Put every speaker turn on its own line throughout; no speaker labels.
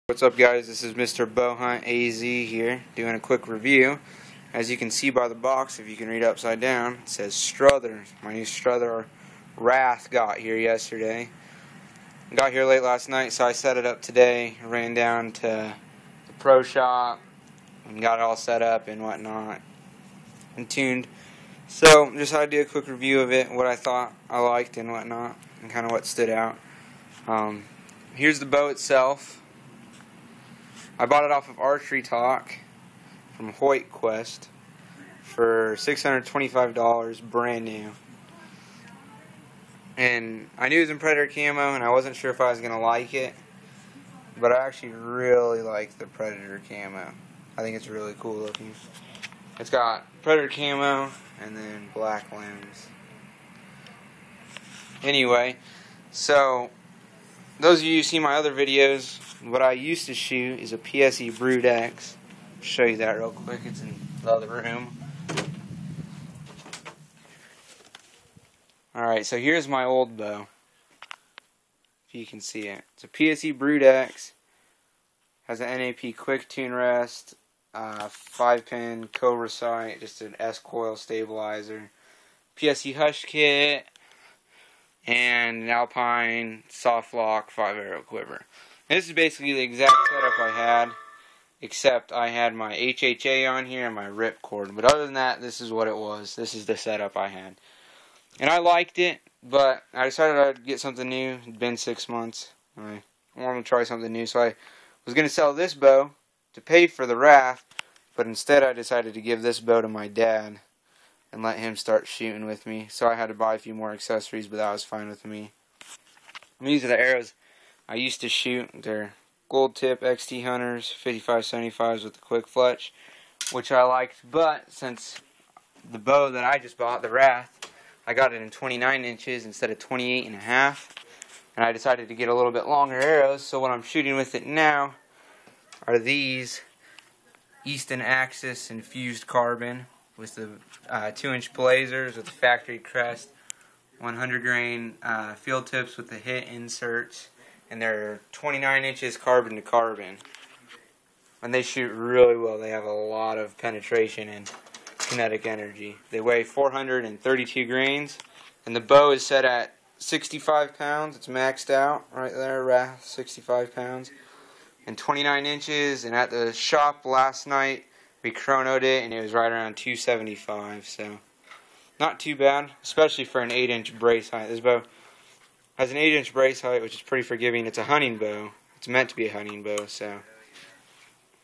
What's up, guys? This is Mr. Bowhunt AZ here, doing a quick review. As you can see by the box, if you can read upside down, it says Strother. My new Strother Wrath got here yesterday. Got here late last night, so I set it up today. Ran down to the pro shop and got it all set up and whatnot and tuned. So just had to do a quick review of it, what I thought I liked and whatnot, and kind of what stood out. Here's the bow itself. I bought it off of Archery Talk from Hoyt Quest for $625, brand new. And I knew it was in Predator camo, and I wasn't sure if I was going to like it, but I actually really like the Predator camo. I think it's really cool looking. It's got Predator camo and then black limbs. Anyway, so those of you who see my other videos, what I used to shoot is a PSE Brood X. I'll show you that real quick. It's in the other room. Alright, so here's my old bow. If you can see it. It's a PSE Brood X. Has an NAP quick tune rest, 5-pin Cobra sight, just an S-coil stabilizer, PSE Hush kit, and an Alpine soft lock 5-arrow quiver. And this is basically the exact setup I had, except I had my HHA on here and my ripcord. But other than that, this is what it was. This is the setup I had. And I liked it, but I decided I'd get something new. It's been 6 months. I wanted to try something new, so I was going to sell this bow to pay for the Wrath, but instead I decided to give this bow to my dad and let him start shooting with me. So I had to buy a few more accessories, but that was fine with me. And these are the arrows I used to shoot. They're gold tip XT Hunters, 55-75s with the quick fletch, which I liked, but since the bow that I just bought, the Wrath, I got it in 29 inches instead of 28.5, and I decided to get a little bit longer arrows, so what I'm shooting with it now are these Easton Axis infused carbon with the 2-inch blazers with the factory crest, 100 grain field tips with the hit inserts, and they're 29 inches carbon to carbon. And they shoot really well. They have a lot of penetration and kinetic energy. They weigh 432 grains, and the bow is set at 65 pounds. It's maxed out right there, Wrath, 65 pounds. And 29 inches, and at the shop last night, we chronoed it, and it was right around 275, so not too bad, especially for an 8-inch brace height. This bow has an 8-inch brace height, which is pretty forgiving. It's a hunting bow. It's meant to be a hunting bow, so,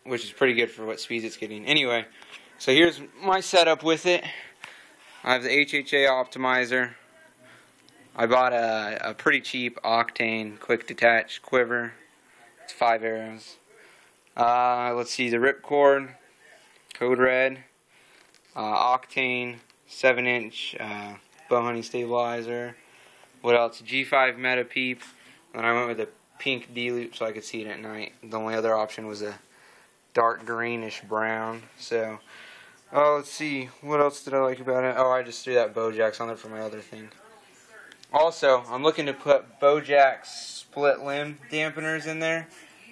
which is pretty good for what speeds it's getting. Anyway, so here's my setup with it. I have the HHA optimizer. I bought a pretty cheap Octane quick detach quiver. It's 5 arrows. Let's see, the ripcord, Code Red, Octane, 7-inch bow hunting stabilizer. What else? G5 Meta Peep. And I went with a pink D-loop so I could see it at night. The only other option was a dark greenish brown. So, let's see. What else did I like about it? Oh, I just threw that Bowjacks on there for my other thing. Also, I'm looking to put Bowjacks split limb dampeners in there,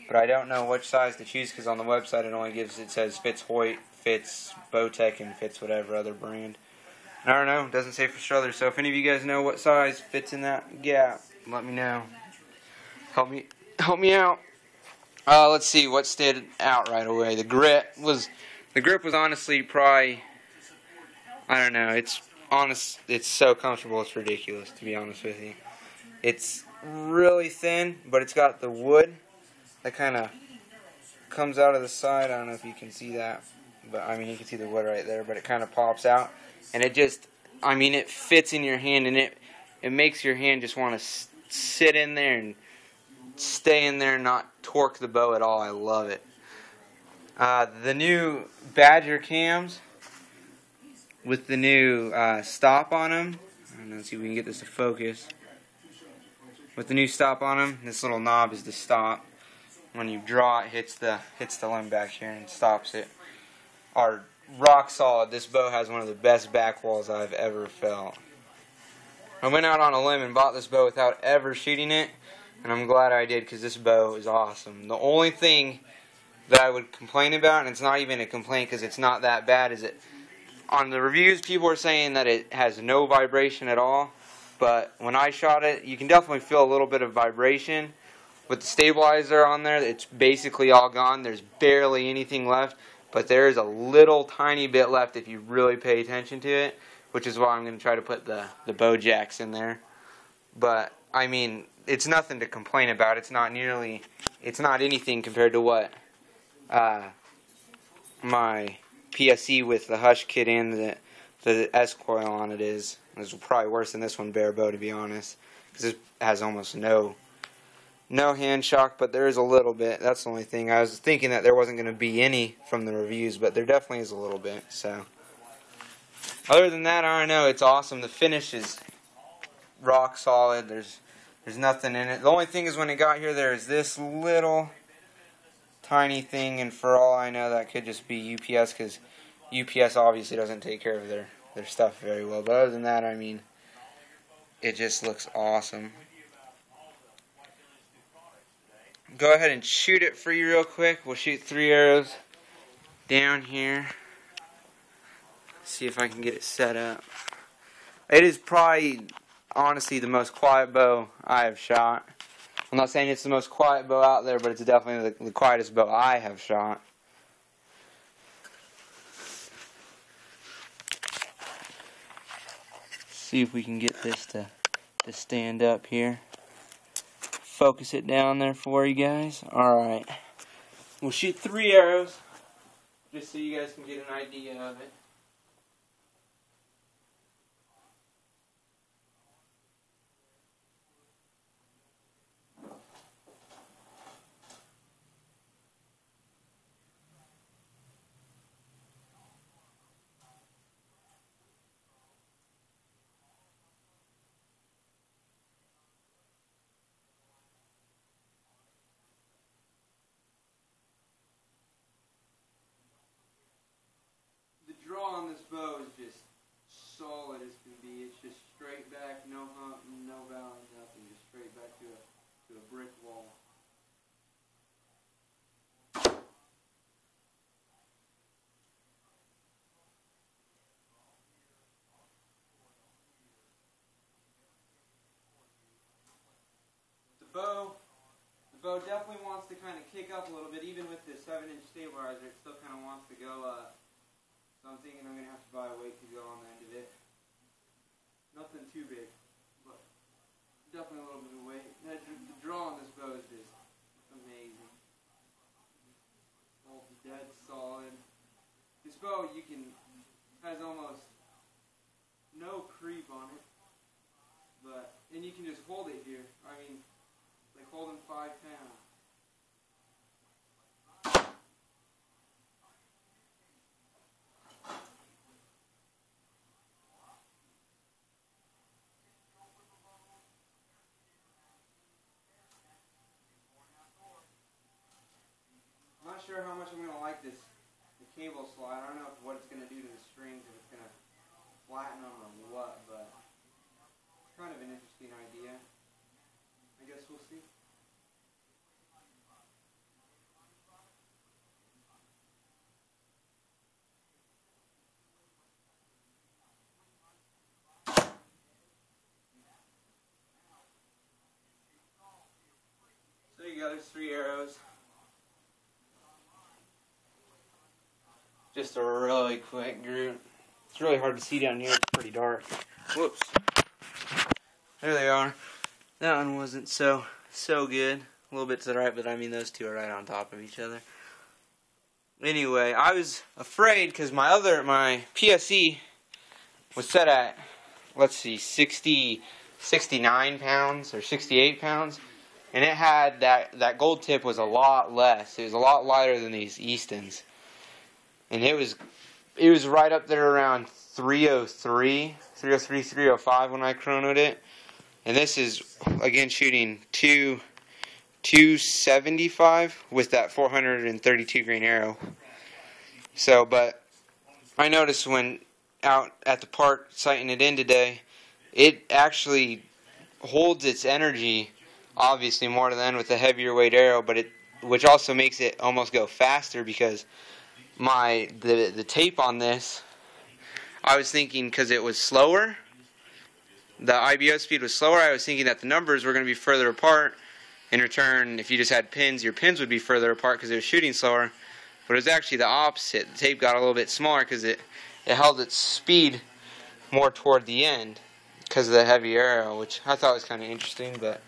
but I don't know which size to choose because on the website it says fits Hoyt, fits Bowtech, and fits whatever other brand. I don't know, it doesn't say for Strother, so if any of you guys know what size fits in that gap, let me know. Help me out. Let's see what stood out right away. The grip was honestly probably, I don't know, it's so comfortable it's ridiculous, to be honest with you. It's really thin, but it's got the wood that kind of comes out of the side. I don't know if you can see that, but I mean you can see the wood right there, but it kind of pops out. And it just, I mean, it fits in your hand, and it makes your hand just want to sit in there and stay in there and not torque the bow at all. I love it. The new Badger cams with the new stop on them. I don't know, let's see if we can get this to focus. With the new stop on them, this little knob is the stop. When you draw, it hits the limb back here and stops it. Are rock solid. This bow has one of the best back walls I've ever felt. I went out on a limb and bought this bow without ever shooting it, and I'm glad I did because this bow is awesome. The only thing that I would complain about, and it's not even a complaint because it's not that bad, is it on the reviews people are saying that it has no vibration at all, but when I shot it, you can definitely feel a little bit of vibration. With the stabilizer on there, it's basically all gone. There's barely anything left, but there is a little tiny bit left if you really pay attention to it, which is why I'm going to try to put the bow jacks in there. But I mean, it's nothing to complain about. It's not anything compared to what my PSE with the Hush kit and the S coil on it is. It's probably worse than this one bare bow, to be honest, because this has almost no hand shock, but there is a little bit. That's the only thing. I was thinking that there wasn't going to be any from the reviews, but there definitely is a little bit. So, other than that, I don't know. It's awesome. The finish is rock solid. There's nothing in it. The only thing is when it got here, there is this little tiny thing, and for all I know, that could just be UPS, because UPS obviously doesn't take care of their stuff very well. But other than that, I mean, it just looks awesome. Go ahead and shoot it for you real quick. We'll shoot 3 arrows down here. See if I can get it set up. It is probably, honestly, the most quiet bow I have shot. I'm not saying it's the most quiet bow out there, but it's definitely the quietest bow I have shot. See if we can get this to stand up here. Focus it down there for you guys. Alright. We'll shoot 3 arrows, just so you guys can get an idea of it. Draw on this bow is just solid as can be. It's just straight back, no hump, no valley, nothing. Just straight back to a brick wall. The bow definitely wants to kind of kick up a little bit, even with the 7-inch stabilizer. It still kind of wants to go up. So I'm thinking I'm going to have to buy a weight to go on the end of it. Nothing too big, but definitely a little bit of weight. The draw on this bow is just amazing. All dead solid. This bow has almost no creep on it, and you can just hold it here. I mean, like holding 5 pounds. I'm not sure how much I'm going to like the cable slide. I don't know what it's going to do to the strings, if it's going to flatten them or what, but it's kind of an interesting idea. I guess we'll see. So you got, there's 3 arrows. Just a really quick group. It's really hard to see down here. It's pretty dark. Whoops. There they are. That one wasn't so good. A little bit to the right, but I mean those two are right on top of each other. Anyway, I was afraid because my PSE was set at, let's see, 69 pounds or 68 pounds. And it had that gold tip was a lot less. It was a lot lighter than these Eastons. And it was right up there around 303, 305 when I chronoed it. And this is, again, shooting 275 with that 432 grain arrow. So, but I noticed when out at the park sighting it in today, it actually holds its energy obviously more to the end with a heavier weight arrow, but which also makes it almost go faster because the tape on this, I was thinking because it was slower, the IBO speed was slower, I was thinking that the numbers were going to be further apart. In return, if you just had pins, your pins would be further apart because it was shooting slower. But it was actually the opposite. The tape got a little bit smaller because it held its speed more toward the end because of the heavy arrow, which I thought was kind of interesting. But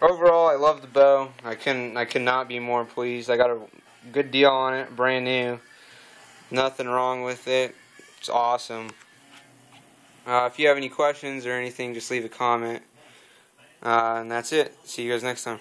overall, I love the bow. I could not be more pleased. I got a good deal on it, brand new. Nothing wrong with it. It's awesome. If you have any questions or anything, just leave a comment. And that's it. See you guys next time.